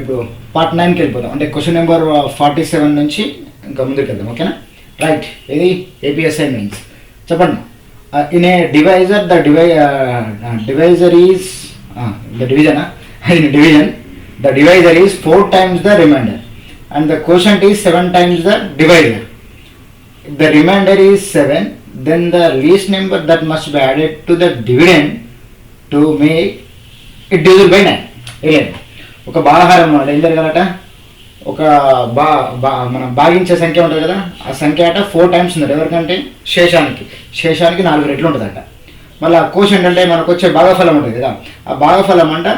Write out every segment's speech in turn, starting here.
ఇప్పుడు పార్ట్ 9కి వెళ్ళిపోదాం. అంటే క్వశ్చన్ నెంబర్ 47 నుంచి ఇంకా ముందుకు వెళ్దాం. ఓకేనా? రైట్. ఇది ఏపీ అసైన్మెంట్స్. చెప్పండి. In a divisor divisor is division, the divisor is 4 times the remainder and the quotient is 7 times the divisor. If the remainder is 7, then the least number that must be added to the dividend to make it divisible by 9. again ఒక భాగాహారం ఏం జరగాలట, ఒక మనం భాగించే సంఖ్య ఉంటుంది కదా, ఆ సంఖ్య అట 4 టైమ్స్ ఉంది. ఎవరికంటే శేషానికి 4 రెట్లు ఉంటుందట. మళ్ళీ కోషెంట్ అంటే మనకు వచ్చే భాగఫలం ఉంటుంది కదా, ఆ భాగఫలం అంట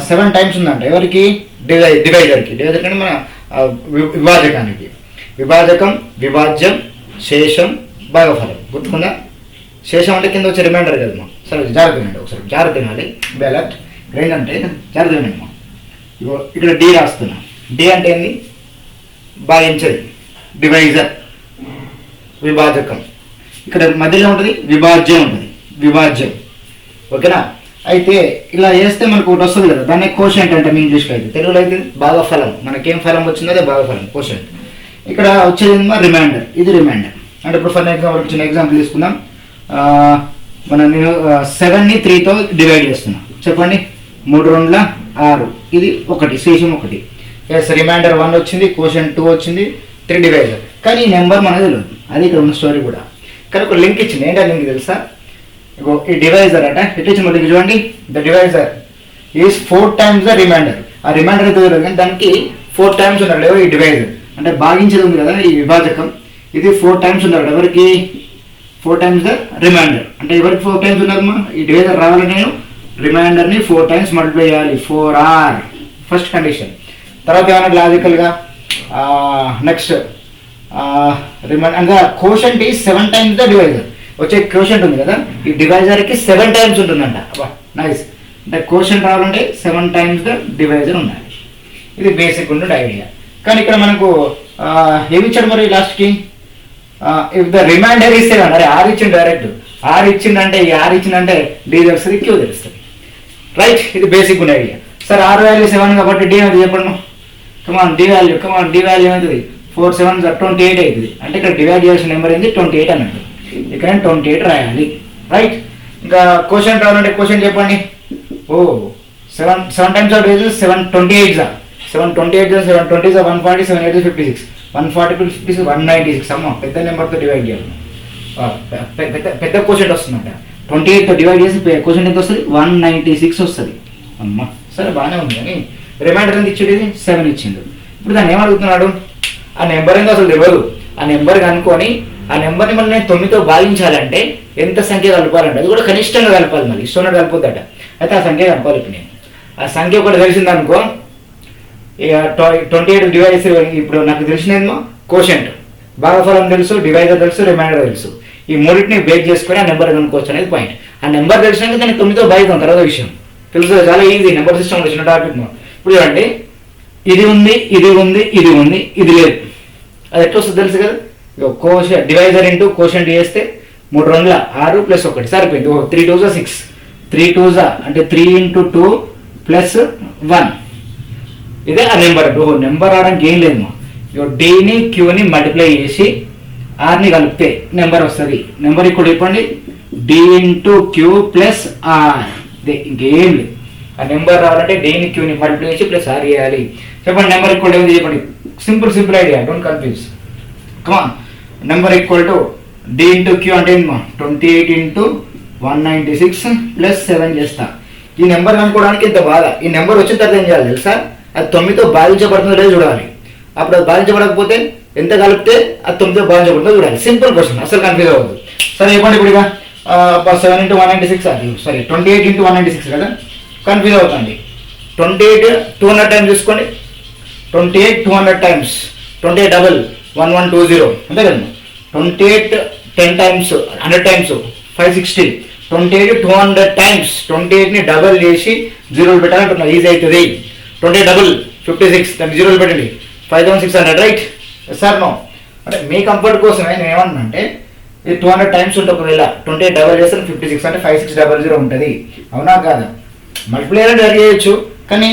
7 టైమ్స్ ఉందంట. ఎవరికి? డివైజర్కి అంటే మన విభాజకానికి. విభాజకం, విభాజ్యం, శేషం, భాగఫలం. గుర్తుకుందా? శేషం అంటే కింద వచ్చే రిమైండర్ కదా. సరే జాగ్రత్త వినండి, ఒకసారి జాగ్రత్త వినాలి. బెలట్ ఏంటంటే జాగ్రత్త వినండి. ఇక్కడ డి రాస్తున్నా. డి అంటే ఏంది? భాగించేది. డివైజర్, విభాజకం. ఇక్కడ మధ్యలో ఉంటుంది విభాజ్యం ఉంటుంది. విభాజ్యం. ఓకేనా? అయితే ఇలా చేస్తే మనకు ఒకటి వస్తుంది కదా, దాన్ని కోషెంట్ అంటే మీ ఇంగ్లీష్లో అయితే. తెలుగులో అయితే భాగఫలం. మనకేం ఫలం వచ్చిందో అదే భాగఫలం, కోషెంట్. ఇక్కడ వచ్చేది రిమైండర్. ఇది రిమైండర్. అంటే ఇప్పుడు ఫర్ ఎగ్జాంపుల్ చిన్న ఎగ్జాంపుల్ తీసుకుందాం. నేను 7ని 3తో డివైడ్ చేస్తున్నా. చెప్పండి. 3 2 6. ఇది 1, శేషం 1. ఎస్, రిమైండర్ 1 వచ్చింది, కోషెంట్ 2 వచ్చింది, 3 డివైజర్. కానీ ఈ నెంబర్ మనది తెలియదు. అది ఇక్కడ ఉన్న స్టోరీ కూడా. కానీ ఒక లింక్ ఇచ్చింది. ఏంటో లింక్ తెలుసా? ఈ డివైజర్ అట ఎట్లా ఇచ్చిన మొదటి చూడండి. The divisor is 4 times the remainder. ఆ రిమైండర్ అయితే తెలియదు కానీ దానికి 4 times ఉన్నాడు. ఈ డివైజర్ అంటే భాగించేది ఉంది కదా, ఈ విభాజకం. ఇది 4 times ఉన్నాడు. ఎవరికి? 4 times ద రిమైండర్. అంటే ఎవరికి 4 times ఉన్నారమ్మా? ఈ డివైజర్ రావాలని నేను రిమైండర్ని 4 times మల్టిప్లై చేయాలి. 4r first condition. తర్వాత ఏమన్నా లాజికల్గా నెక్స్ట్ రిమైండర్ అంటే quotient is 7 times the divisor. వచ్చే కోషెంట్ ఉంది కదా, ఈ డివైజర్కి 7 times ఉంటుందంట. నైస్. అంటే కోషెంట్ రావాలంటే 7 times ద డివైజర్ ఉండాలి. ఇది బేసిక్ ఉండే ఐడియా. కానీ ఇక్కడ మనకు ఏమి ఇచ్చాడు మరి లాస్ట్కి? ఇఫ్ ద రిమైండర్ ఇస్తే అరే ఆర్ ఇచ్చిండు డైరెక్ట్. ఆర్ ఇచ్చిందంటే ఈ ఆర్ ఇచ్చిందంటే డి తెలుస్తుంది, క్యూ తెలుస్తుంది. రైట్. ఇది బేసిక్ ఉండే ఐడియా. సార్ ఆర్ వాల్యూ 7 కాబట్టి డి ఏమిటి చెప్పండి. కమాన్ డి వాల్యూ ఏమవుతుంది? 4 7 28 అవుతుంది. అంటే ఇక్కడ డివైడ్ చేయాల్సిన నెంబర్ ఏంది? 28 అన్నట్టు. ఇక్కడ 28 రాయాలి. రైట్. ఇంకా క్వశ్చన్ రావాలంటే క్వశ్చన్ చెప్పండి. 7 times ఆఫ్ 728 728 720 140 780 56 140 56 196. అమ్మ పెద్ద నెంబర్తో డివైడ్ చేయాలి. పెద్ద క్వశ్చన్ వస్తుందంట. 28తో డివైడ్ చేసి క్వశ్చన్ ఎంత వస్తుంది? 196 వస్తుంది. అమ్మ సరే బాగానే ఉంది. కానీ రిమైండర్ ఎంత ఇచ్చేది? 7 ఇచ్చిండు. ఇప్పుడు దాన్ని ఏమడుగుతున్నాడు? ఆ నెంబర్ ఏందో అసలు తెలియదు. ఆ నెంబర్ కనుక్కొని ఆ నెంబర్ని మళ్ళీ నేను 9తో భాగించాలంటే ఎంత సంఖ్య కలపాలంటే అది కూడా కనిష్టంగా కలపాలి. మళ్ళీ ఇష్టం కలుపుద్దట. అయితే ఆ సంఖ్య కలపాలి. ఇప్పుడు నేను ఆ సంఖ్య ఒకటి తెలిసిందనుకో, 28 డివైడ్ చేసి ఇప్పుడు నాకు తెలిసినేమో కోషెంట్, భాగఫలం తెలుసు, డివైజర్ తెలుసు, రిమైండర్ తెలుసు. ఈ మూడింటిని బేక్ చేసుకొని ఆ నెంబర్ కనుక్కోవచ్చు అనేది పాయింట్. ఆ నెంబర్ తెలిసినాక దాన్ని 9తో భాగిద్దాం. తర్వాత విషయం తెలుసు. చాలా ఈజీ. నెంబర్ సిస్టమ్ వచ్చిన టాపిక్. ఇప్పుడు చూడండి, ఇది ఉంది, ఇది ఉంది, ఇది ఉంది, ఇది లేదు. అది ఎట్లా వస్తుంది తెలుసు కదా. కోషెంట్ డివైజర్ ఇంటూ కోషెంట్ చేస్తే 3 2 6 + 1 సరిపోయింది. 3 2 6 3 2 అంటే 3 × 2 + 1. ఇదే ఆ నెంబర్. నెంబర్ రావడానికి ఏం లేదు. డీని క్యూని మల్టిప్లై చేసి ఆర్ని కలిపితే నెంబర్ వస్తుంది. నెంబర్ ఇక్కడ చెప్పండి, డి × క్యూ + ఆర్. ఇంకేం లేదు. ఆ నెంబర్ రావాలంటే డీని క్యూని మల్టిప్లై చేసి ప్లస్ ఆర్ చేయాలి. చెప్పండి. నెంబర్ ఈక్వల్ ఏమిటి చెప్పండి. Simple idea. Don't confuse. Come on. Number equal to D × Q అంటే 28 × 196 + 7 చేస్తా. ఈ నెంబర్ కనుక్కోవడానికి ఇంత బాధ. ఈ నెంబర్ వచ్చిన తర్వాత ఏం చేయాలి తెలుసా? అది 9తో భాగించబడుతుందో లేదో చూడాలి. అప్పుడు అది భాగించబడకపోతే ఎంత కలిపితే అది 9తో భాగించబడుతుందో చూడాలి. సింపుల్ క్వశ్చన్, అసలు కన్ఫ్యూజ్ అవ్వదు. సరే చెప్పండి. ఇప్పుడు 7 × 196 అది సారీ 28 × 196 కదా, కన్ఫ్యూజ్ అవుతుంది. 28 200 టైమ్స్ తీసుకోండి. 28 200 టైమ్స్ 28 డబల్ 1120 అంతే కదా. 28 10 టైమ్స్ 100 టైమ్స్ 560. 28 200 టైమ్స్ 28ని డబల్ చేసి జీరోలు పెట్టాలంటున్నా. ఈజీ అవుతుంది. 28 డబల్ 56 దాన్ని జీరోలు పెట్టండి. 5600. రైట్. సార్ నో అంటే మీ కంఫర్ట్ కోసమే నేను ఏమన్నా అంటే ఇది 200 టైమ్స్ ఉంటే ఒకవేళ 28 డబల్ చేస్తే 56 అంటే 5600 ఉంటుంది. అవునా కాదా? మల్టిప్లై డైరెక్ట్ చేయొచ్చు. కానీ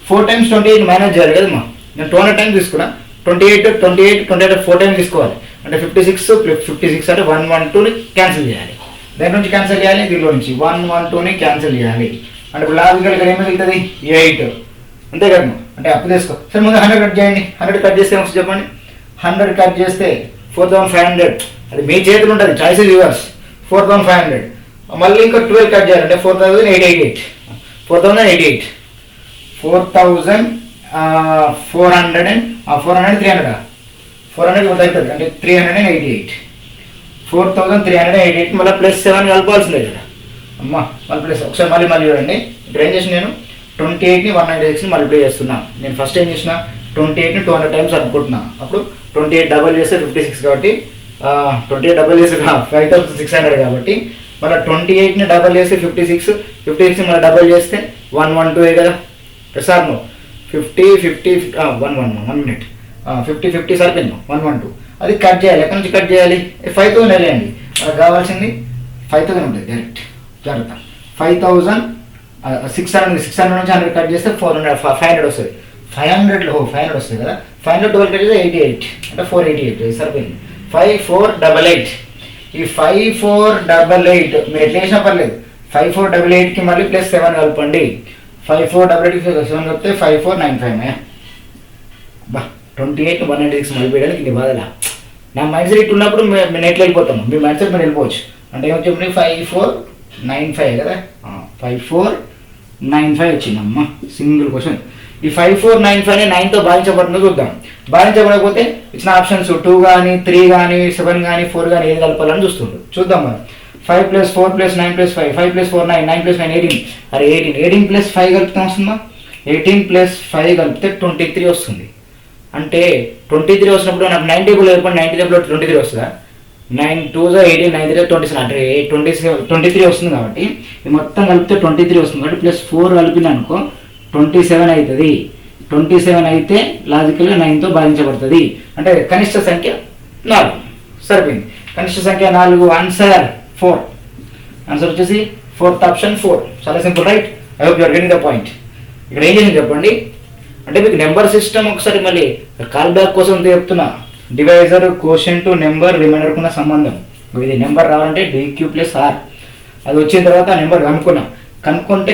4 times 28 మైనస్ చేయాలి కదమ్మా. నేను 200 టైమ్స్ తీసుకున్నా, 28 4 టైమ్స్ తీసుకోవాలి అంటే 56 అంటే 112ని క్యాన్సిల్ చేయాలి. దాని నుంచి క్యాన్సిల్ చేయాలి, దీనిలో నుంచి 112ని క్యాన్సిల్ చేయాలి. అంటే ఇప్పుడు లాజికల్ ఇక్కడ ఏమి మిగులుతుంది 8 అంతే కదమ్మా. అంటే అప్పు తీసుకో. సరే ముందు 100 కట్ చేయండి. 100 కట్ చేస్తే ఏమొస్తుంది చెప్పండి. 100 కట్ చేస్తే 4500. అది మీ చేతులు ఉంటుంది, చాయిస్ ఇస్ యువర్స్. 4500 మళ్ళీ ఇంకా 12 కట్ చేయాలంటే 4088 4088 4400 300 400 అవుతుంది అంటే 388 4388 మళ్ళీ +7 కలపాల్సిందే కదా అమ్మా. మళ్ళీ ప్లస్ ఒకసారి మళ్ళీ చూడండి. ఇక్కడ ఏం చేసిన నేను 28ని 196ని మల్టిప్లై చేస్తున్నాను. నేను ఫస్ట్ ఏం చేసిన 28ని 200 టైమ్స్ అనుకుంటున్నా. అప్పుడు 28 డబల్ చేస్తే 56 కాబట్టి 28 డబల్ చేస్తే 5600 కాబట్టి మళ్ళీ 28ని డబల్ చేస్తే 56 మళ్ళీ డబల్ చేస్తే 112 కదా. సార్ నువ్వు 50 1 మినిట్ 50 సరిపోయింది 112. అది కట్ చేయాలి. ఎక్కడి నుంచి కట్ చేయాలి 5000 వెళ్ళండి. మనకు కావాల్సింది 5000 ఉంటుంది డైరెక్ట్ జాగ్రత్త. 5600 నుంచి 100 కట్ చేస్తే 500 వస్తుంది. 500 వస్తుంది కదా. 512 కట్ చేస్తే 88 అంటే 488 సరిపోయింది. 5488 ఈ 5488 మీరు ఎట్లా చేసినా పర్లేదు. 5488కి మళ్ళీ +7 కలపండి. 5488కి 7 కలిపితే 5495 బా 28 196 మళ్ళీ వేయడానికి నీ బాధలా. నా మైండ్ సెట్ ఉన్నప్పుడు మేము ఎట్లా వెళ్ళిపోతాము, మీ మైండ్ సెట్ మీరు వెళ్ళిపోవచ్చు. అంటే ఏమో చెప్పండి 5495 కదా. 5495 వచ్చిందమ్మా. Single question. ఈ 5495ని 9తో భావించబడుతుందో చూద్దాం. భావించబడకపోతే ఇచ్చిన ఆప్షన్స్ 2 కానీ 3 కానీ 7 కానీ 4 కానీ ఏది కలపాలని చూద్దాం మనం. 5 + 4 + 9 + 5 5 + 4 9 9 + 9 18. అరే 18 + 5 కలిపితే వస్తుందా? 18 + 5 కలిపితే 23 వస్తుంది. అంటే 23 వచ్చినప్పుడు నాకు 9 టేబుల్ అయిపోయి 90 టేబుల్ 23 వస్తుందా? 9 2 18 9 3 27 అంటే 23 వస్తుంది. కాబట్టి ఇది మొత్తం కలిపితే 23 వస్తుంది. కాబట్టి +4 కలిపిన అనుకో 27 అవుతుంది. 27 అయితే లాజికల్గా 9తో భావించబడుతుంది. అంటే కనిష్ట సంఖ్య 4 సరిపోయింది. కనిష్ట సంఖ్య 4. ఆన్సర్ 4. ఆన్సర్ వచ్చేసి 4th ఆప్షన్ 4. చాలా simple right. I hope you are getting the point. ఇక్కడ ఏం చేసింది చెప్పండి. అంటే మీకు నెంబర్ సిస్టమ్ ఒకసారి మళ్ళీ కాల్ బ్యాక్ కోసం చెప్తున్నా. డివైజర్ కోషెంట్ నెంబర్ రిమైండర్ కున్న సంబంధం. ఇది నెంబర్ రావాలంటే DQ + R. అది వచ్చిన తర్వాత ఆ నెంబర్ కనుక్కుంటే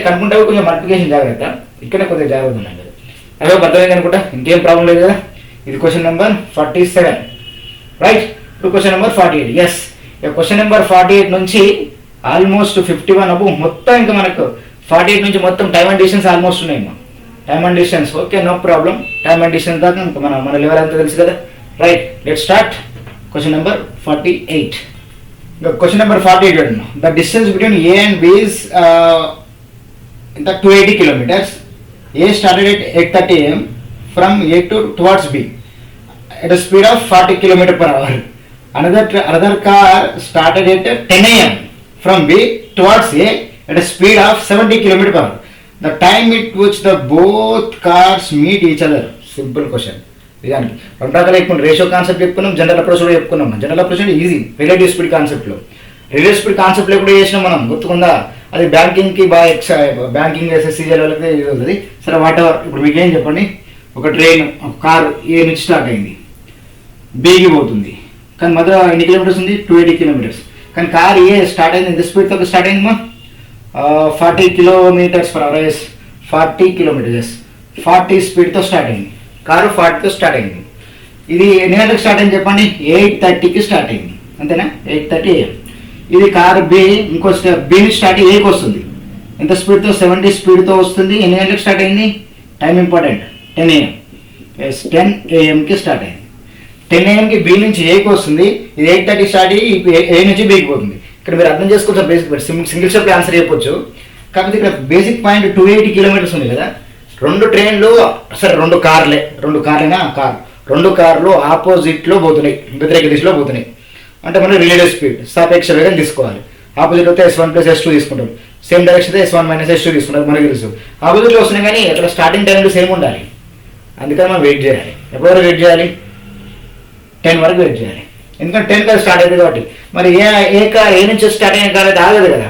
కొంచెం మల్టిప్లికేషన్ జాగ్రత్త. ఇక్కడే కొద్దిగా జాగ్రత్త ఉన్నాయి కదా. అదే అర్థమైంది అనుకుంటా. ఇంకేం ప్రాబ్లం లేదు కదా. ఇది క్వశ్చన్ నెంబర్ 47 రైట్. ఇప్పుడు question number 48. Yes, question number 48 నుంచి ఆల్మోస్ట్ 51 అప్పు మొత్తం ఇంకా మనకు 48 నుంచి మొత్తం టైమ్ అండ్ డిస్టెన్స్ ఆల్మోస్ట్ ఉన్నాయి. Time and distance okay, no problem. Time and distance దాకా ఇంకా మన లెవెల్ అంతా తెలుసు కదా. Right, let start question number 48. Question number 48 చూడండి. The distance between A and B is 280 kilometers. A started at 8:30 AM from A towards B at a speed of 40 km/h. Another car started at 10 AM from B towards A at a speed of 70 km/h. The time at which the both cars meet each other. Simple question. నిజానికి రెండు రకాలు చెప్పుకున్నాం. Ratio concept చెప్పుకున్నాం, general approach కూడా చెప్పుకున్నాం. General approach అంటే easy. Relative speed కాన్సెప్ట్లో కాన్సెప్ట్లో కూడా చేసినాం మనం, గుర్తుకుందా? అది బ్యాంకింగ్కి బ్యాంకింగ్ SSCGL వాళ్ళకి యూజ్ అవుతుంది. సరే వాట్ ఎవర్. ఇప్పుడు మీకు ఏం చెప్పండి, ఒక ట్రైన్ ఒక కారు ఏ నుంచి స్టార్ట్ అయింది, బీకి పోతుంది. కానీ మధ్య ఎన్ని కిలోమీటర్స్ ఉంది? 280 kilometers. కానీ కార్ ఏ స్టార్ట్ అయింది, ఎంత స్పీడ్తో స్టార్ట్ అయిందమ్మా? 40 km/h. 40 kilometers 40 స్పీడ్తో స్టార్ట్ అయింది. కారు 40తో స్టార్ట్ అయింది. ఇది ఎన్ని గంటలకు స్టార్ట్ అయింది చెప్పండి? 8:30కి స్టార్ట్ అయింది. అంతేనా? 8:30 AM. ఇది కారు బి ఇంకో బి నుంచి స్టార్ట్ ఏకి వస్తుంది. ఎంత స్పీడ్తో? 70 స్పీడ్తో వస్తుంది. ఎన్ని గంటలకు స్టార్ట్ అయింది? Time important. 10 AM. 10 AMకి స్టార్ట్ అయింది. 10 AMకి బి నుంచి ఏకి వస్తుంది. ఇది 8:30 స్టార్ట్ అయ్యి ఏ నుంచి బికి పోతుంది. ఇక్కడ మీరు అర్థం చేసుకోవచ్చు. బేసిక్ సింగిల్ స్టెప్ ఆన్సర్ చెప్పొచ్చు. కాకపోతే ఇక్కడ బేసిక్ పాయింట్ 280 kilometers ఉంది కదా. రెండు ట్రైన్లు, సరే రెండు కార్లు ఆపోజిట్లో పోతున్నాయి, వ్యతిరేక దిశలో పోతున్నాయి. అంటే మనం రిలేటివ్ స్పీడ్ సాపేక్ష వేగం తీసుకోవాలి. ఆపోజిట్ అయితే S1 + S2 తీసుకుంటాం. సేమ్ డైరెక్షన్ అయితే S1 - S2 తీసుకుంటాం. మనకి తెలుసు ఆపోజిట్లో వస్తున్నాయి, కానీ అక్కడ స్టార్టింగ్ టైంలో సేమ్ ఉండాలి. అందుకని మనం వెయిట్ చేయాలి. ఎప్పటి వరకు వెయిట్ చేయాలి? 10 వరకు వెయిట్ చేయాలి. ఎందుకంటే 10 కార్ స్టార్ట్ అయింది కాబట్టి. మరి ఏ నుంచి స్టార్ట్ అయిన కార్ అయితే ఆగదు కదా.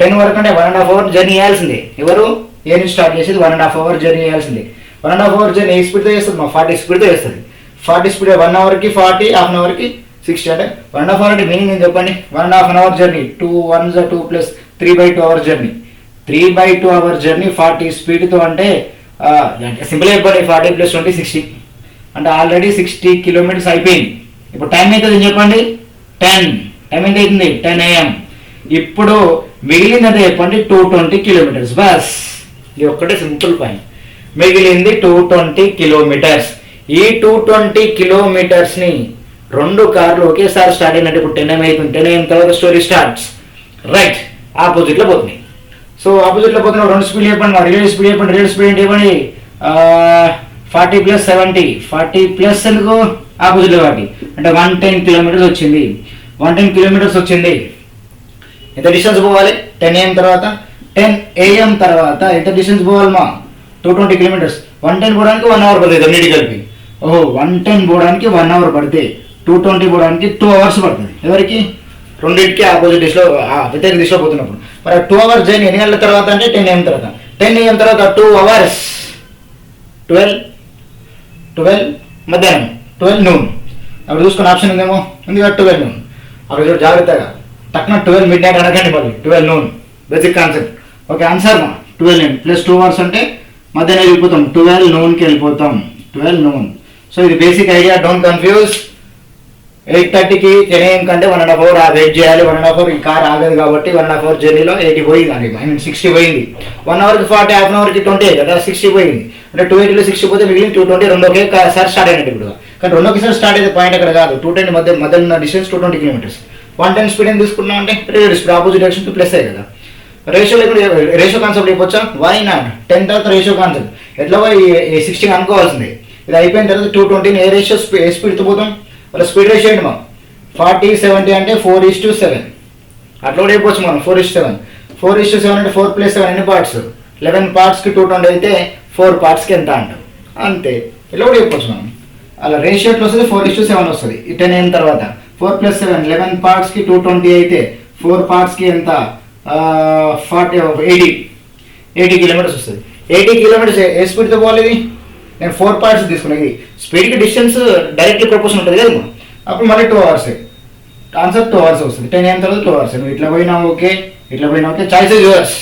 10 వరకు అంటే 1.5 hour జర్నీ చేయాల్సిందే. ఎవరు? ఏ నుంచి స్టార్ట్ చేసేది 1.5 hour జర్నీ చేయాల్సిందే. 1.5 అవర్ జర్నీ ఏ స్పీడ్తో చేస్తుంది మా 40 స్పీడ్తో చేస్తుంది. 40 స్పీడ్ 1 అవర్కి 40, హాఫ్ అన్ అవర్కి 60 అంటే 1.5 అవర్ అంటే మీనింగ్ ఏం చెప్పండి. 1.5 hour journey 2 1 2 plus 3/2 hour journey. 3/2 hour journey 40 స్పీడ్తో అంటే సింపుల్ అయిపోయింది. 40 + 20 60 అంటే ఆల్రెడీ 60 కిలోమీటర్స్ అయిపోయింది. ఇప్పుడు టైం అవుతుంది చెప్పండి 10. టైం ఎంత అవుతుంది 10 AM. ఇప్పుడు మిగిలిందంటే చెప్పండి 220 కిలోమీటర్స్. బస్ ఇది ఒక్కటే సింపుల్ పాయింట్. మిగిలింది 220 కిలోమీటర్స్. ఈ 220 కిలోమీటర్స్ని 2 కార్లు ఒకేసారి స్టార్ట్ అయినట్టు ఇప్పుడు 10 AM అవుతుంది. 10 AM తర్వాత స్టోరీ స్టార్ట్స్. రైట్ ఆపోజిట్లో పోతుంది. సో ఆపోజిట్లో పోతున్న 2 స్పీడ్ చెప్పండి. రియల్ స్పీడ్ చెప్పండి. రియల్ స్పీడ్ ఏంటి చెప్పండి 40 + 70. 40 ప్లస్ ఎందుకు ఆపోజిట్లో కాబట్టి అంటే 110 కిలోమీటర్స్ వచ్చింది. 110 కిలోమీటర్స్ వచ్చింది. ఎంత డిస్టెన్స్ పోవాలి 10 AM తర్వాత 10 AM తర్వాత ఎంత డిస్టెన్స్ పోవాలి మా 220 కిలోమీటర్స్. 110 పోవడానికి 1 అవర్ పడుతుంది అన్నిటి కలిపి. 110 పోవడానికి 1 అవర్ పడితే 220 పోవడానికి 2 అవర్స్ పడుతుంది. ఎవరికి రెండింటికి ఆపోజిట్ దిశలో వ్యతిరేక దిశలో పోతున్నప్పుడు. మరి 2 అవర్స్ జర్నీ ఎన్ని గంటల తర్వాత అంటే 10 AM తర్వాత. 10 AM తర్వాత 2 అవర్స్ 12 మధ్యాహ్నం 12 noon. అక్కడ చూసుకున్న ఆప్షన్ ఉందేమో ఉంది కదా 12 noon. అక్కడ చూడ జాగ్రత్తగా తక్కువ 12 midnight అనకండి మళ్ళీ 12 noon basic concept. Okay answer మా 12 noon ప్లస్ 2 అవర్స్ అంటే మధ్యాహ్నం వెళ్ళిపోతాం 12 noonకి వెళ్ళిపోతాం 12 noon. సో ఇది బేసిక్ ఐడియా, డోంట్ కన్ఫ్యూజ్. 8:30కి 10 AM కంటే 1.5 అవర్ వెయిట్ చేయాలి. 1.5 అవర్ ఈ కార్ ఆగదు కాబట్టి 1.5 అవర్ జర్నీలో 80 పోయింది. ఐ మీన్ 60 పోయింది. 1 అవర్కి 40, హాఫ్ అన్ అవర్కి 20 కదా 60 పోయింది. అంటే 280లో 60 పోతే మిగిలిన 220 రెండు ఒకేసారి స్టార్ట్ అయినట్టు ఇప్పుడు. కానీ రెండు ఒకేసారి స్టార్ట్ అయితే పాయింట్ అక్కడ కాదు. 220 మధ్య ఉన్న డిస్టెన్స్ 220 కిలోమీటర్స్. 110 స్పీడ్ ఏం తీసుకున్నాం అంటే రివర్స్ స్పీడ్ ఆపోజిట్ డైరెక్షన్కి ప్లస్ అయ్యి కదా. రేషియో కాన్సెప్ట్ అయిపోవచ్చా? వై నాట్ 10 తర్వాత రేషియో కాన్సెప్ట్ ఎట్లా పోయి 60 అనుకోవాల్సింది. ఇది అయిపోయిన తర్వాత 220 ఏ రేషియో ఏ స్పీడ్తో పోతాం వాళ్ళ స్పీడ్ రేషియో ఏంటి మా 40 70 అంటే 4:7 అట్లా కూడా అయిపోవచ్చు మనం 4:7. 4:7 అంటే 4 + 7 ఎన్ని పార్ట్స్ 11 పార్ట్స్కి 220 అయితే 4 పార్ట్స్కి ఎంత అంటాం అంతే. ఇలా కూడా చెప్పొచ్చు మనం. అలా రేషియో ఎట్లా వస్తుంది 4:7 వస్తుంది. ఈ 10 AM తర్వాత 4 + 7 11 పార్ట్స్కి 220 అయితే 4 పార్ట్స్కి ఎంత 80 కిలోమీటర్స్ వస్తుంది. 80 కిలోమీటర్స్ ఏ స్పీడ్తో పోవాలి ఇది నేను 4 పార్ట్స్ తీసుకున్నాను. ఇది స్పీడ్కి డిస్టెన్స్ డైరెక్ట్లీ ప్రపోర్షన్ ఉంటుంది కదా అప్పుడు మళ్ళీ 2 అవర్స్ ఆన్సర్ 2 అవర్స్ వస్తుంది. 10 AM తర్వాత 2 అవర్స్. నువ్వు ఇట్లా పోయినా ఓకే ఇట్లా పోయినా okay. Choice is yours.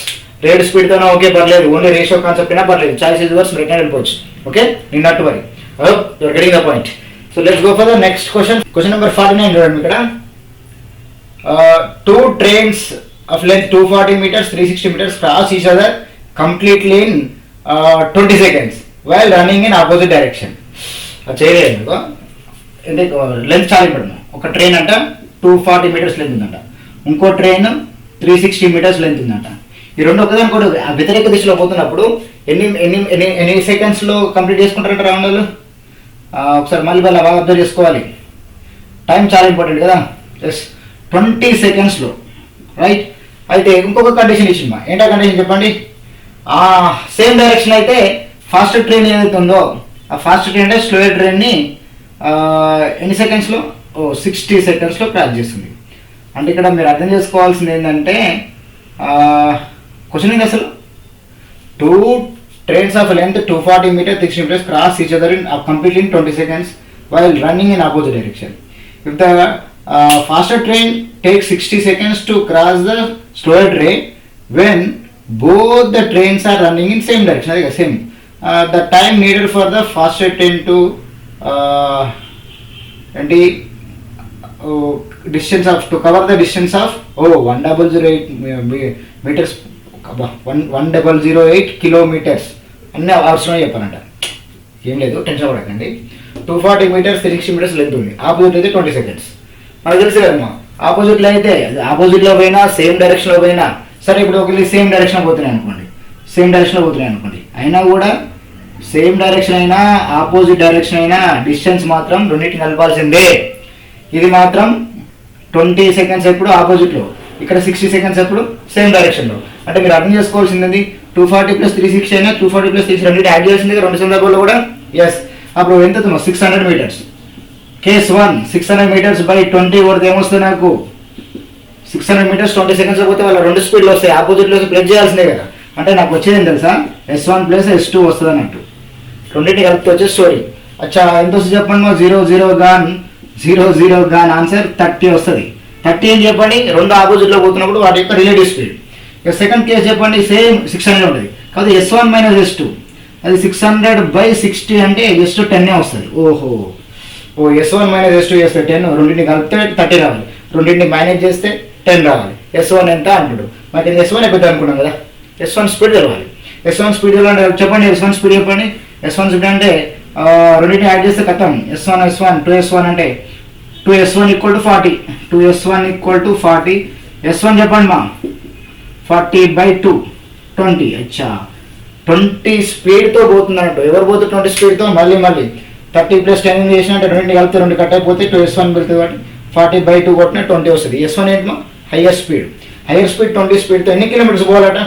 Rate స్పీడ్తోనా ఓకే పర్లేదు. ఓన్లీ రేషియో కాన్సెప్ట్ అయినా పర్లేదు. Choice is yours. రిటర్న్ వెళ్ళిపోవచ్చు. ఓకే నేను not worry. You are getting the point. So let's go for the next question. Question number 49 చూడండి ఇక్కడ. 2 trains of length 240 meters 360 meters cross each other completely in 20 seconds while running in opposite direction. చేయలేదు ఎందుకు length చాలా important. ఒక train అంట 240 meters length ఉందంట. ఇంకో train 360 meters length ఉందంట. ఈ రెండు ఒకదాని కూడా వ్యతిరేక దిశలో పోతున్నప్పుడు ఎన్ని సెకండ్స్లో కంప్లీట్ చేసుకుంటారంట రౌండ్ వాళ్ళు. ఒకసారి మళ్ళీ బాగా అబ్జర్వ్ చేసుకోవాలి. టైం చాలా ఇంపార్టెంట్ కదా. ఎస్ 20 సెకండ్స్లో రైట్. అయితే ఇంకొక కండిషన్ ఇచ్చింది. ఏంటా కండిషన్ చెప్పండి. సేమ్ డైరెక్షన్ అయితే ఫాస్ట్ ట్రైన్ ఏదైతే ఉందో ఆ ఫాస్ట్ ట్రైన్ అంటే స్లో ట్రైన్ని ఎన్ని సెకండ్స్లో 60 సెకండ్స్లో క్రాస్ చేస్తుంది. అంటే ఇక్కడ మీరు అర్థం చేసుకోవాల్సింది ఏంటంటే క్వశ్చన్ ఏంటి అసలు 2 trains of length 240 meters 360 meters cross each other in completely in 20 seconds while running in opposite direction. If the faster train takes 60 seconds to cross the slower train when both the trains are running in same direction, like same. The time needed for the faster train to distance of to cover the distance of 1008 meters 1008 kilometers అన్నీ అవసరమే చెప్పానంట. ఏం లేదు tension పడకండి. 240 meters 360 meters length ఉంది. Opposite అయితే 20 seconds. మనకు తెలుసు కదమ్మా ఆపోజిట్లో అయితే ఆపోజిట్లో పోయినా సేమ్ డైరెక్షన్లో పోయినా సరే. ఇప్పుడు ఒకవేళ సేమ్ డైరెక్షన్ పోతున్నాయి అనుకోండి అయినా కూడా సేమ్ డైరెక్షన్ అయినా ఆపోజిట్ డైరెక్షన్ అయినా డిస్టెన్స్ మాత్రం రెండింటిని కలపాల్సిందే. ఇది మాత్రం 20 seconds ఎప్పుడు ఆపోజిట్లో, ఇక్కడ 60 seconds ఎప్పుడు సేమ్ డైరెక్షన్లో. అంటే మీరు అర్థం చేసుకోవాల్సింది 240 + 360 అయినా 240 + 360 రెండింటి యాడ్ చేయాల్సింది రెండు సందర్భాల్లో కూడా. ఎస్ అప్పుడు ఎంత 600 meters. కేస్ 1 600 meters by 20 కొడితే ఏమొస్తుంది నాకు 600 meters 20 seconds పోతే వాళ్ళ రెండు స్పీడ్లో వస్తాయి. ఆపోజిట్లో ప్లస్ చేయాల్సిందే కదా. అంటే నాకు వచ్చేది ఏం తెలుసా S1 + S2 వస్తుంది అన్నట్టు. రెండింటిని కలిపితే వచ్చే స్టోరీ. అచ్చా ఎంత వస్తుంది చెప్పండి మా 0 గాన్ ఆన్సర్ 30 వస్తుంది. 30 అని చెప్పండి, రెండు ఆపోజిట్లో పోతున్నప్పుడు వాటి యొక్క రిలేటివ్ స్పీడ్. ఇక సెకండ్ కేసు చెప్పండి, సేమ్ 600 ఉంటుంది. కాబట్టి S1 మైనస్ S2 అది 600/60 అంటే S2 10 వస్తుంది. S1 మైనస్ S2 చేస్తే 10, రెండింటిని కలిపితే 30 రావాలి, రెండింటిని మైనస్ చేస్తే 10 రావాలి. S1 ఎంత అంటాడు, మరి S1 పెద్ద అనుకున్నాం కదా, S1 స్పీడ్ తెలవాలి. S1 స్పీడ్ తెలవాలంటే చెప్పండి, S1 స్పీడ్ చెప్పండి. S1 స్పీడ్ అంటే రెండింటిని యాడ్ చేస్తే కథం S1 2S1 అంటే 2S1 = 40, 2S1 = 40. S1 చెప్పండి మా 40/2 20. అచ్చా 20 స్పీడ్తో పోతుందన్నట్టు. ఎవరు పోతుంది 20 స్పీడ్తో? మళ్ళీ 30 + 10 చేసినట్టు రెండింటిని కలిపితే 2 కట్ అయిపోతే 2S1 వెళ్తుంది కాబట్టి 40/2 కొట్టిన 20 వస్తుంది. S1 ఏంటి హయ్యర్ స్పీడ్. 20 స్పీడ్తో ఎన్ని కిలోమీటర్స్ పోవాలట?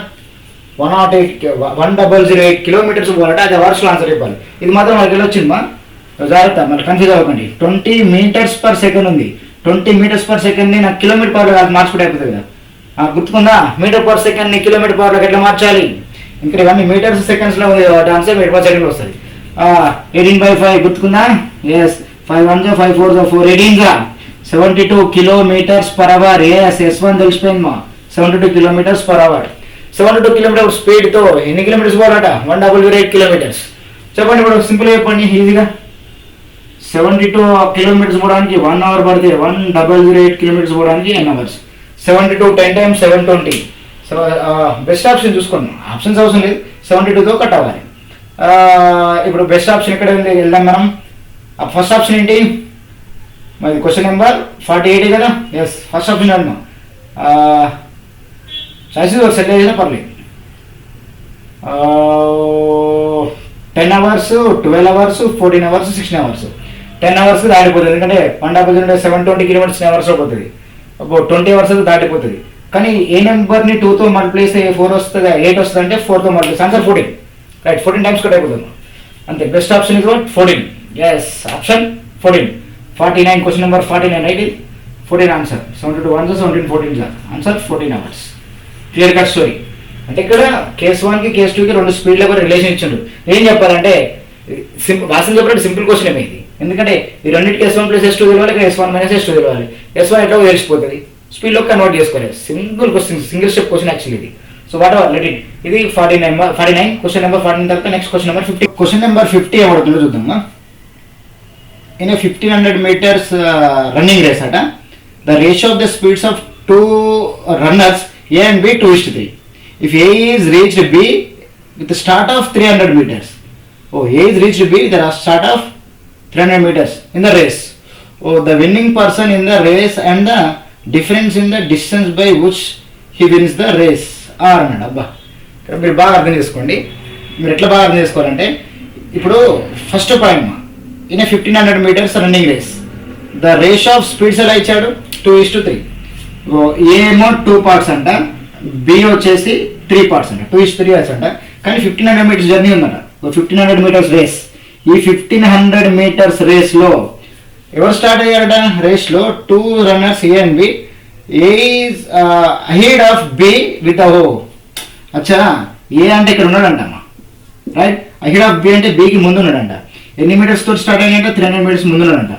1008 కిలోమీటర్స్ పోవాలట. అది అవర్స్లో ఆన్సర్ చెప్పాలి. ఇది మాత్రం మనకి వెళ్ళొచ్చింది జాగ్రత్త, మళ్ళీ కన్ఫ్యూజ్ అవ్వకండి. 20 మీటర్స్/సెకండ్ ఉంది. 20 మీటర్స్/సెకండ్ని నాకు కిలోమీటర్/పవర్లో మార్చుకుంటే అయిపోతుంది కదా, గుర్తుకుందా? మీటర్/సెకండ్ని కిలోమీటర్/పవర్లోకి ఎట్లా మార్చాలి? ఇక్కడ ఇవన్నీ మీటర్స్ సెకండ్స్లో ఉంది కాబట్టి ఆన్సర్ మీటర్/సెకండ్లో వస్తుంది. 18/5 గుర్తుకుందా? Yes, 5 1 5 4 4 18 72 km/h. ఎస్, S1 తెలిసిపోయింది మా 72 km/h. 72 కిలోమీటర్ స్పీడ్తో ఎన్ని కిలోమీటర్స్ పోవాలట? 1008 కిలోమీటర్స్. చెప్పండి ఇప్పుడు సింపుల్ చెప్పండి ఈజీగా. 72 కిలోమీటర్స్ పోవడానికి 1 అవర్ పడితే 1008 కిలోమీటర్స్ పోవడానికి n hours. 72 10 × 720. So best option చూసుకోండి, ఆప్షన్స్ అవసరం లేదు, 72తో కట్ అవ్వాలి. ఇప్పుడు బెస్ట్ ఆప్షన్ ఎక్కడ ఉంది వెళ్దాం మనం. ఫస్ట్ ఆప్షన్ ఏంటి మరి? క్వశ్చన్ నెంబర్ 48 కదా. ఎస్, ఫస్ట్ ఆప్షన్ అన్నా చాయిసెస్ ఒక సెట్ చేసినా పర్లేదు. 10 hours 12 hours 14 hours 16 hours. 10 hours దాటిపోతుంది, ఎందుకంటే 720 కిలోమీటర్స్ అవర్స్ పోతుంది. 20 అవర్స్ దాటిపోతుంది. కానీ ఏ నెంబర్ని 2తో మల్టిప్లై చేస్తే 4 వస్తుంది, 8 వస్తుంది అంటే 4తో multiply answer 14. Right, 14 times cut అయిపోతుంది అంతే. Best option is 14. Yes, option 14. 49 question number 49 right. 14 answer. 72 1 17 14 answer 14 hours. Clear cut story. అంటే ఇక్కడ కేస్ 1కి కేస్ 2కి రెండు స్పీడ్లో కూడా రిలేషన్ ఇచ్చిండు. ఏం చెప్పాలంటే వాసన చెప్పినట్టు సింపుల్ క్వశ్చన్ ఏమైంది, ఎందుకంటే ఈ రెండింటికి S1 + S2 తెలవాలి, ఇక్కడ S1 - S2 తెలవాలి. S1 ఎట్లా తెలిసిపోతుంది, స్పీడ్లో కన్వర్ట్ చేసుకోలేదు. Single question, single step question actually ఇది. So whatever let it. ఇది 49 క్వశ్చన్ నెంబర్ 49 తర్వాత next question number 50. Question number 50 ఎవడుతుందో చూద్దామా. ఇన్ 1500 meters రన్నింగ్ రేస్ అట. The ratio of the speeds of 2 runners A and B 2:3. If A is reached B with the start of 300 meters. A is reached B with the start of 300 meters in the race. The winning person in the race and the difference in the distance by which he wins the race are అన్నాడు. అబ్బా, ఇక్కడ మీరు బాగా అర్థం చేసుకోండి. మీరు ఎట్లా బాగా అర్థం చేసుకోవాలంటే, ఇప్పుడు first point in 1500 meters running race. The ratio of speeds ఎలా ఇచ్చాడు? 2:3. ఏ ఏమో 2 parts అంట, బి వచ్చేసి 3 parts అంట, 2:3 అంట. కానీ 1500 meters జర్నీ ఉందట, 1500 meters రేస్. ఈ 1500 meters రేస్లో ఎవరు స్టార్ట్ అయ్యారట? రేస్లో 2 runners A and B. A is ahead of B with a O. అచ్చా, ఏ అంటే ఇక్కడ ఉన్నాడంట, రైట్. అహెడ్ ఆఫ్ బి అంటే బికి ముందు ఉన్నాడంట. ఎన్ని మీటర్స్ తోటి స్టార్ట్ అయ్యాడంటే 300 meters ముందు ఉన్నాడంట.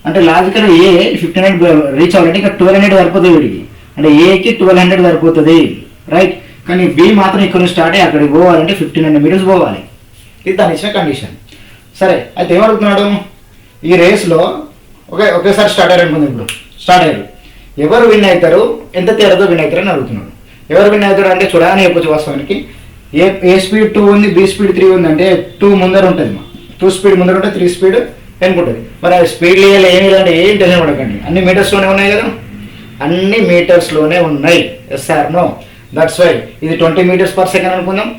అంటే లాజికల్ ఏ 1500 రీచ్ అవ్వాలంటే ఇంకా 1200 సరిపోతుంది వీడికి, అంటే ఏకి 1200 సరిపోతుంది, రైట్. కానీ బి మాత్రం ఇక్కడ నుంచి స్టార్ట్ అయ్యి అక్కడికి పోవాలంటే 1500 meters పోవాలి. ఇది దాని ఇచ్చిన కండిషన్. సరే, అయితే ఏమడుగుతున్నాడు? ఈ రేస్లో ఒకేసారి స్టార్ట్ అయ్యారు అనుకుంది. ఇప్పుడు స్టార్ట్ అయ్యారు, ఎవరు విన్ అవుతారు, ఎంత తేడాతో విన్ అవుతారు అని అడుగుతున్నాడు. ఎవరు విన్ అవుతారు అంటే చూడాలని చెప్పొచ్చు. వాస్తవానికి ఏ స్పీడ్ 2 ఉంది, బి స్పీడ్ 3 ఉంది అంటే 2 ముందర ఉంటుంది, 2 స్పీడ్ ముందర ఉంటుంది, 3 స్పీడ్ వెనుకుంటుంది. మరి ఆ స్పీడ్ లేయాలి ఏమి లేదంటే ఏం టెన్షన్ పడకండి, అన్ని మీటర్స్లోనే ఉన్నాయి కదా, అన్ని మీటర్స్లోనే ఉన్నాయి. Yes or no? That's why ఇది 20 meters/s అనుకుందాం.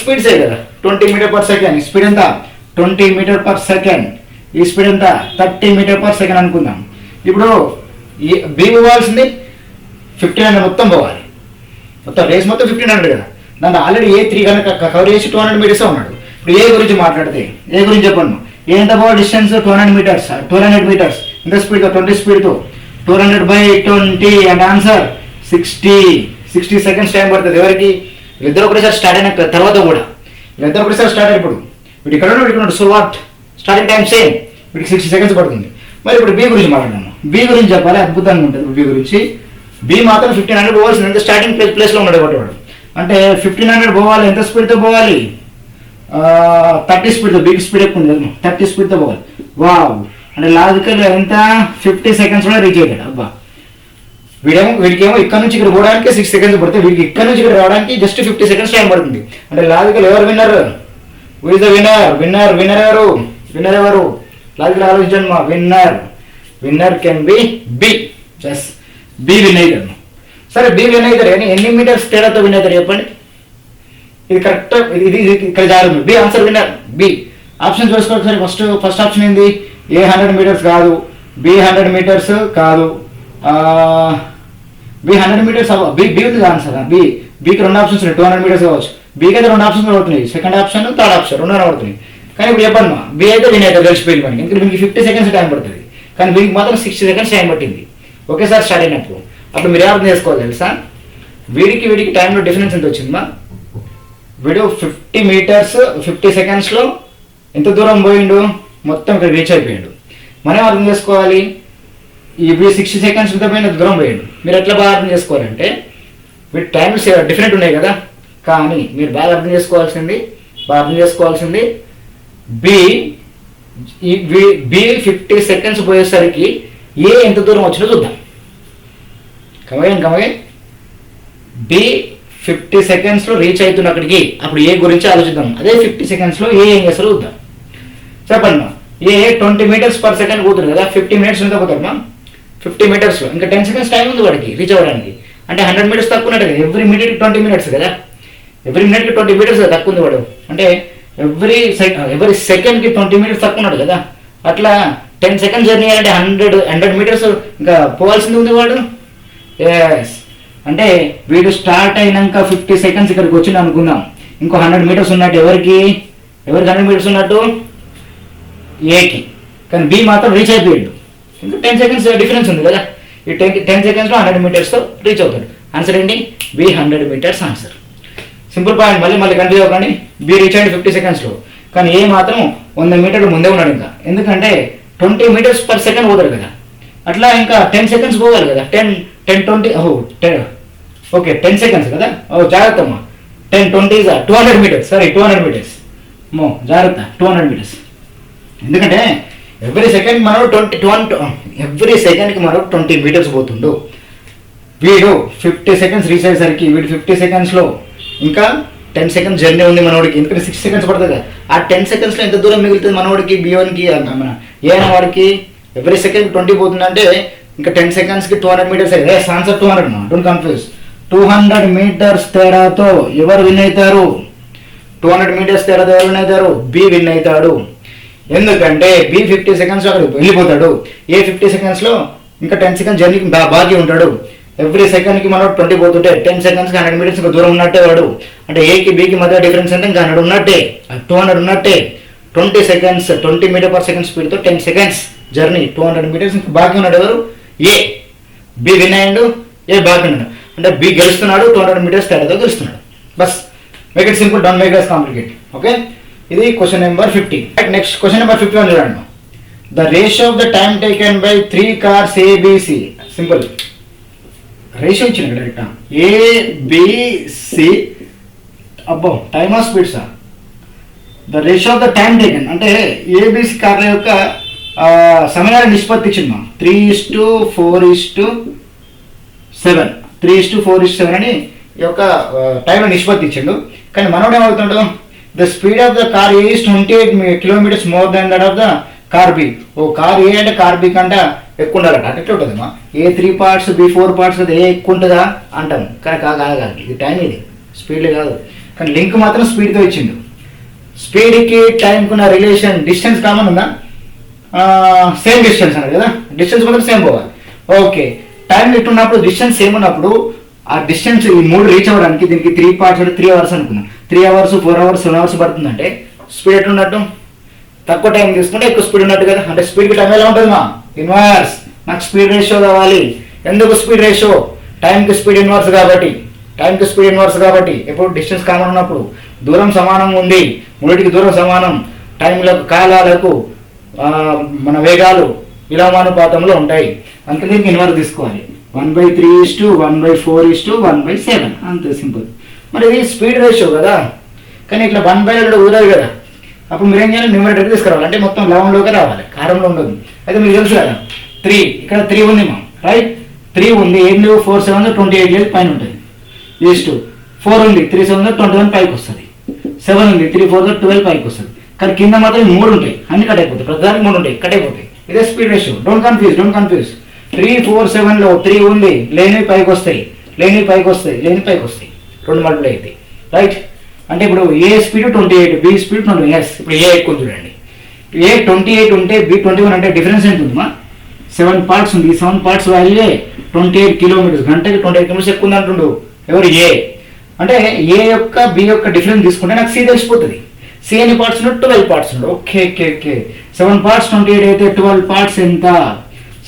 స్పీడ్సే కదా, 20 meters/s. స్పీడ్ ఎంత? 20 meters/s. ఈ స్పీడ్ ఎంత? 30 meters/s అనుకుందాం. ఇప్పుడు బి పోవాల్సింది 1500 మొత్తం పోవాలి, మొత్తం రేస్ మొత్తం 1500 కదా. దాంట్లో ఆల్రెడీ A3 కనుక కవర్ చేసి 200 meters ఉన్నాడు. ఇప్పుడు ఏ గురించి మాట్లాడితే, ఏ గురించి చెప్పండి. ఏ ఎంత పోవాలి డిస్టెన్స్? 200 meters. 200 meters ఇంత స్పీడ్తో, 20 స్పీడ్తో 200/20 అండ్ ఆన్సర్ 60 seconds టైం పడుతుంది. ఎవరికి? వీళ్ళిద్దరు ఒకటేసారి స్టార్ట్ అయిన తర్వాత కూడా, వీళ్ళిద్దరు ఒకటేసారి స్టార్ట్ అయినప్పుడు వీడు ఇక్కడ ఉన్నాడు. So what, starting time same, వీడికి 60 seconds పడుతుంది. మరి ఇప్పుడు బి గురించి మాట్లాడదాము. బి గురించి చెప్పాలి, అద్భుతంగా ఉంటుంది బి గురించి. బి మాత్రం 1500 పోవాల్సింది, ఎంత స్టార్టింగ్ ప్లేస్లో ఉన్నాడు కాబట్టి వాడు. అంటే 1500 పోవాలి, ఎంత స్పీడ్తో పోవాలి? 30 స్పీడ్తో. బిగ్ స్పీడ్ ఎక్కువ ఉంది, 30 స్పీడ్తో పోవాలి. వావ్, అంటే లాజికల్ ఎంత 50 seconds రీచ్ అయ్యాడు. అబ్బా, వీడికేమో ఇక్కడ నుంచి ఇక్కడ పోవడానికి 6 seconds పడుతుంది, వీడికి ఇక్కడ నుంచి ఇక్కడ రావడానికి జస్ట్ 50 seconds టైం పడుతుంది. అంటే లాజికల్ ఎవరు winner? Who is the winner? Winner ఎవరు? లాజికల్ ఆలోచించండి మా. Winner can be B. Just B win అవుతాడు. సరే, బి విన్ అవుతాడు కానీ ఎన్ని మీటర్స్ తేడాతో విన్ అవుతాడు చెప్పండి? ఇది కరెక్ట్, ఇది ఇక్కడ జాగ్రత్త. B answer winner B. Option చూసుకోవాలి సరే. ఫస్ట్ ఆప్షన్ ఏంది? ఏ 100 meters కాదు, బి 100 meters కాదు, బి 100 meters బి ఉంది ఆన్సర్. బికి 2 ఆప్షన్స్ ఉన్నాయి, 200 meters కావచ్చు. బికి అయితే 2 ఆప్షన్స్ పడుతున్నాయి, సెకండ్ ఆప్షన్, థర్డ్ ఆప్షన్ 2 పడుతున్నాయి. కానీ ఇప్పుడు చెప్పండి మా, బి అయితే విన్ అవుతాడు గెలిచిపోయింది మనకి. ఎందుకంటే మీకు 50 seconds టైం పడుతుంది, కానీ వీనికి మాత్రం 60 seconds టైం పట్టింది ఒకేసారి స్టార్ట్ అయినప్పుడు. అప్పుడు మీరు అర్థం చేసుకోవాలి తెలుసా, వీడికి టైంలో డిఫరెన్స్ ఎంత వచ్చింది మా? వీడు 50 meters 50 secondsలో ఎంత దూరం పోయిండు? మొత్తం ఇక్కడ రీచ్ అయిపోయాడు. మనం అర్థం చేసుకోవాలి, ఇప్పుడు 60 seconds పోయిన దూరం పోయాడు. మీరు ఎట్లా బాగా అర్థం చేసుకోవాలంటే, వీటి టైమ్స్ డిఫరెంట్ ఉన్నాయి కదా, కానీ మీరు బాగా అర్థం చేసుకోవాల్సింది బి 50 seconds పోయేసరికి ఏ ఎంత దూరం వచ్చినా చూద్దాం. కమగైన్ బి 50 secondsలో రీచ్ అవుతున్న అక్కడికి, అప్పుడు ఏ గురించి ఆలోచిద్దాం. అదే 50 secondsలో ఏం చేస్తారో చూద్దాం. చెప్పండి మా, ఏ 20 meters per second పోతుంది కదా, 50 minutes ఎంత పోతారు మా? 50 metersలో ఇంకా 10 seconds టైం ఉంది వాడికి రీచ్ అవ్వడానికి. అంటే 100 meters తక్కువ ఉన్నట్టు కదా, ఎవ్రీ మినిట్కి 20 minutes కదా, ఎవ్రీ మినిట్కి 20 meters తక్కువ ఉంది వాడు. అంటే ఎవ్రీ సెకండ్కి 20 minutes తక్కువ ఉన్నాడు కదా. అట్లా 10 seconds జర్నీ అంటే 100 meters ఇంకా పోవాల్సింది ఉంది వాడు. ఎస్, అంటే వీడు స్టార్ట్ అయినాక 50 seconds ఇక్కడికి వచ్చింది అనుకుందాం, ఇంకో 100 meters ఉన్నట్టు. ఎవరికి 100 meters ఉన్నట్టు? ఏకి. కానీ బి మాత్రం రీచ్ అయిపోయాడు, ఇంకా 10 seconds డిఫరెన్స్ ఉంది కదా. ఈ 10 secondsలో 100 metersతో రీచ్ అవుతాడు. ఆన్సర్ ఏంటి? B 100 meters answer. Simple point. మళ్ళీ కన్ఫ్యూజ్ అవ్వకండి. బి రీచ్ అయ్యాడు 50 secondsలో, కానీ ఏ మాత్రం 100 meterలు ముందే ఉన్నాడు ఇంకా. ఎందుకంటే 20 meters per second పోతాడు కదా, అట్లా ఇంకా 10 seconds పోవాలి కదా. 10 20 ఓకే 10 seconds కదా. జాగ్రత్త అమ్మా, 10 20 200 meters. Sorry 200 meters. జాగ్రత్త, 200 meters. ఎందుకంటే ఎవ్రీ సెకండ్ మనం 20 meters పోతుండు. వీడు 50 seconds రీచ్ అయ్యేసరికి వీడు 50 secondsలో ఇంకా 10 seconds జర్నీ ఉంది మనోడికి. ఎందుకంటే 6 seconds పడుతుంది కదా. ఆ 10 secondsలో ఎంత దూరం మిగులుతుంది మనోడికి, B1కి మన ఏ అనే వాడికి? ఎవ్రీ సెకండ్ 20 పోతుంది అంటే ఇంకా 10 secondsకి 200 meters. ఆన్సర్ 200 మా, డోంట్ కన్ఫ్యూజ్. 200 meters తేడాతో ఎవరు విన్ అవుతారు? 200 meters తేడాతో ఎవరు విన్ అవుతారు? బి విన్ అవుతాడు. ఎందుకంటే బి 50 seconds అక్కడ వెళ్ళిపోతాడు, ఏ 50 secondsలో ఇంకా 10 seconds జర్నీకి బాకీ ఉంటాడు. ఎవ్రీ సెకండ్కి మనం 20 పోతుంటే 10 secondsకి 100 meters ఇంకా దూరం ఉన్నట్టే వాడు. అంటే ఏకి బికి మధ్య డిఫరెన్స్ అంటే ఇంకా 100 ఉన్నట్టే, 200 ఉన్నట్టే. 20 seconds 20 meter per second స్పీడ్తో 10 seconds జర్నీ, 200 meters ఇంకా బాకీ ఉన్నాడు. ఎవరు? ఏ. బి విన్ అయ్యాడు, ఏ బాకీ ఉన్నాడు. అంటే బి గెలుస్తున్నాడు, 200 meters తేడాతో గెలుస్తున్నాడు. బస్, make it simple, don't make it complicate. Okay, ఇది question number 50. Next question number 51 చూడండి. The ratio of the time taken by 3 cars ABC. Simple ratio ఇచ్చిన డైరెక్ట్ ABC. అబ్బో, టైమ్ ఆఫ్ స్పీడ్సా? The ratio of the time taken అంటే ABC కార్ల యొక్క సమయాల నిష్పత్తి ఇచ్చింది మా. 3:4:7 3:4:7 అని ఈ యొక్క టైంలో నిష్పత్తి ఇచ్చిండు. కానీ మనోడు ఏమవుతాడు? The speed of the car A is 28 kilometers more than that of the car B. ఓ కార్ ఏ అంటే కార్ బి కంటే ఎక్కువ ఉండాలట. అట్లా ఉంటుందమ్మా. A 3 parts B 4 parts A ఎక్కువ ఉంటుందా అంటాం, కానీ కాదు. ఇది టైం, ఇది స్పీడ్ కాదు. కానీ లింక్ మాత్రం స్పీడ్తో ఇచ్చిండు. స్పీడ్కి టైంకి ఉన్న రిలేషన్ డిస్టెన్స్ కామన్ ఉందా? సేమ్ డిస్టెన్స్ అన్నారు కదా, డిస్టెన్స్ మాత్రం సేమ్ పోవాలి. ఓకే, టైం ఇట్టున్నప్పుడు డిస్టెన్స్ సేమ్ ఉన్నప్పుడు ఆ డిస్టెన్స్ ఈ 3 రీచ్ అవ్వడానికి దీనికి 3 parts అంటే 3 hours అనుకున్నాం. 3 hours 4 hours 7 hours పడుతుందంటే స్పీడ్ ఎట్లున్నట్టు? తక్కువ టైం తీసుకుంటే ఎక్కువ స్పీడ్ ఉన్నట్టు కదా. అంటే స్పీడ్కి టైం ఎలా ఉంటుంది మా? ఇన్వర్స్. నాకు స్పీడ్ రేషియో కావాలి. ఎందుకు స్పీడ్ రేషియో? టైంకి స్పీడ్ ఇన్వర్స్ కాబట్టి ఎప్పుడు డిస్టెన్స్ కామన్ ఉన్నప్పుడు దూరం సమానం ఉంది, మూడింటికి దూరం సమానం, టైంలకు కాలాలకు మన వేగాలు విలోమానుపాతంలో ఉంటాయి. అందుకే దీనికి ఇన్వర్స్ తీసుకోవాలి. 1/3:1/4:1/7 అంతే సింపుల్. మరి ఇది స్పీడ్ రేషియో కదా, కానీ ఇట్లా 1/2 కుదరదు కదా. అప్పుడు మీరు ఏం చేయాలి, న్యూమరేటర్ తీసుకురావాలి. అంటే మొత్తం లవంలోకి రావాలి, కారంలో ఉండదు. అయితే మీకు తెలుసు కదా 3 ఇక్కడ 3 ఉంది మా రైట్. 3 ఉంది, 8 4 7 28 లేదు పైన ఉంటుంది. ఈస్ట్ 4 ఉంది, 3 7 21 పైకి వస్తుంది. 7 ఉంది, 3 4 12 పైకి వస్తుంది. కానీ కింద మాత్రం 3 ఉంటాయి, అన్ని కట్ అయిపోతాయి. ప్రతిదానికి 3 ఉంటాయి, కట్ అయిపోతాయి. ఇదే స్పీడ్ రేషియో. Don't confuse. 3 4 7లో 3 ఉంది, లేనివి పైకి వస్తాయి, లేనివి పైకి వస్తాయి, లేనివి పైకి వస్తాయి, 2 మల్టిప్లై అవుతాయి రైట్. అంటే ఇప్పుడు ఏ స్పీడ్ 28, బి స్పీడ్ 21. ఎస్, ఇప్పుడు ఏ ఎక్కువ చూడండి. ఏ 28 ఉంటే బి 21 అంటే డిఫరెన్స్ ఎంత ఉందమ్మా? 7 పార్ట్స్ ఉంది. ఈ 7 పార్ట్స్ వాల్యూ 28 కిలోమీటర్స్, గంటకి 28 కిలోమీటర్స్ ఎక్కువ ఉంది అంటుండు ఎవరు? ఏ. అంటే ఏ యొక్క బి యొక్క డిఫరెన్స్ తీసుకుంటే నాకు సి తెలిసిపోతుంది. సి ఎన్ని పార్ట్స్ ఉన్నాడు? 12 పార్ట్స్ ఉన్నాడు. Okay okay okay. 7 పార్ట్స్ 28 అయితే 12 పార్ట్స్ ఎంత?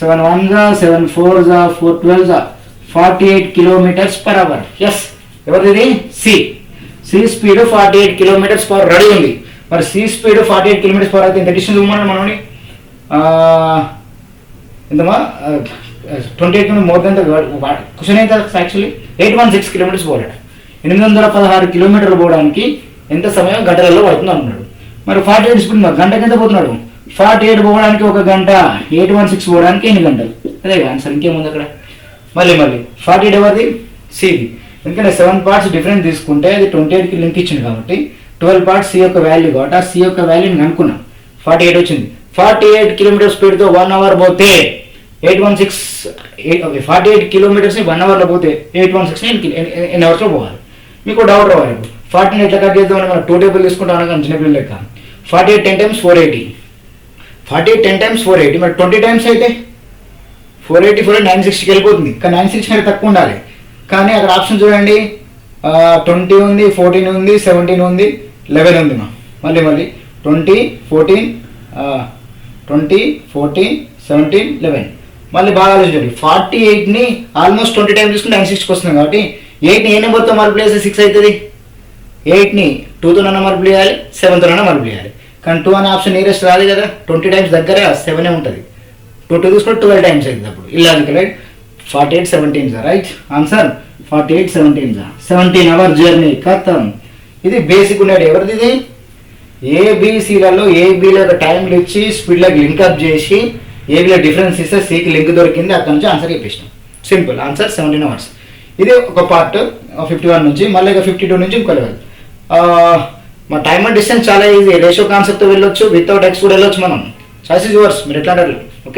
7 1 7 4 4 12 48 కిలోమీటర్స్ పర్ అవర్. ఎస్, ఎవరిది? C. C speed 48 kilometres per ready ఉంది. మరి సి స్పీడ్ 48 కిలోమీటర్స్ పర్ అయితే ఎంత డిస్టెన్స్ ఇవ్వమన్నాడు మనని? ఎంతమా? 28 మోర్ దెన్ ద క్వశ్చన్ అయితే యాక్చువల్లీ 816 కిలోమీటర్స్ పోరాడు. 816 కిలోమీటర్లు పోవడానికి ఎంత సమయం గంటలలో పడుతుంది అంటున్నాడు. మరి 48 స్పీడ్ గంటకి ఎంత పోతున్నాడు? 48 పోవడానికి 1 గంట, 816 పోవడానికి ఎన్ని గంటలు? అదే ఆన్సర్, ఇంకేముంది అక్కడ? మళ్ళీ 48 ఎవరిది? సిది. ఎందుకంటే 7 పార్ట్స్ డిఫరెన్స్ తీసుకుంటే అది 28కి లింక్ ఇచ్చింది కాబట్టి 12 పార్ట్స్ సి యొక్క వాల్యూ కాబట్టి ఆ సి యొక్క వాల్యూని కనుక్కున్నాం. 48 వచ్చింది. 48 కిలోమీటర్ స్పీడ్తో 1 అవర్ పోతే 48 కిలోమీటర్స్ని 1 అవర్లో పోతే 816 ఎన్ని అవర్స్లో పోవాలి? మీకు డౌట్ రావాలి. 40 ఎట్లా కట్ చేద్దామని మనం 2 టేబుల్ తీసుకుంటాం అనగా చిన్నపిల్లల లెక్క. 48 10 times 480. 48 10 times 480. మరి 20 టైమ్స్ అయితే 480 960కి వెళ్ళిపోతుంది. కానీ 960 కంటే తక్కువ ఉండాలి. కానీ అక్కడ ఆప్షన్ చూడండి, 20 ఉంది, 14 ఉంది, 17 ఉంది, 11 ఉంది మా. మళ్ళీ 20 14 17 11. మళ్ళీ బాగా ఆలోచించండి. 48ని ఆల్మోస్ట్ 20 టైమ్స్ తీసుకుని 960కి వస్తుంది కాబట్టి 8ని ఏ నెంబర్తో మల్టిప్లై చేస్తే 6 అవుతుంది. 8ని 2తో మల్టిప్లై చేయాలి, 7తో మల్టిప్లై చేయాలి. కానీ 2 అనే ఆప్షన్ నియరెస్ట్ రాదు కదా. 20 టైమ్స్ దగ్గర 7 ఉంటుంది. 2 తీసుకుంటే 12 టైమ్స్ అవుతుంది. అప్పుడు ఇలా right. 48 17 right answer. 48 17 hour journey ఖతం. ఇది బేసిక్ ఉండేది. ఎవరిది ఇది? ఏబిసిలలో ఏబిలో టైంలు ఇచ్చి స్పీడ్లోకి లింక్అప్ చేసి ఏబిలో డిఫరెన్స్ ఇస్తే సికి లింక్ దొరికింది, అక్కడ నుంచి ఆన్సర్ చెప్పేసినాం. Simple answer 17 hours. ఇది ఒక పార్ట్ 51 నుంచి. మళ్ళీ 52 నుంచి ఇంకో లెవెల్. మా టైమ్ అండ్ డిస్టెన్స్ చాలా ఈజీ. రేషియో కాన్సెప్ట్తో వెళ్ళొచ్చు, వితౌట్ ఎక్స్ కూడా వెళ్ళొచ్చు మనం. చాయిస్ ఇస్ యువర్స్, మీరు ఎట్లా అంటారు? ఓకే.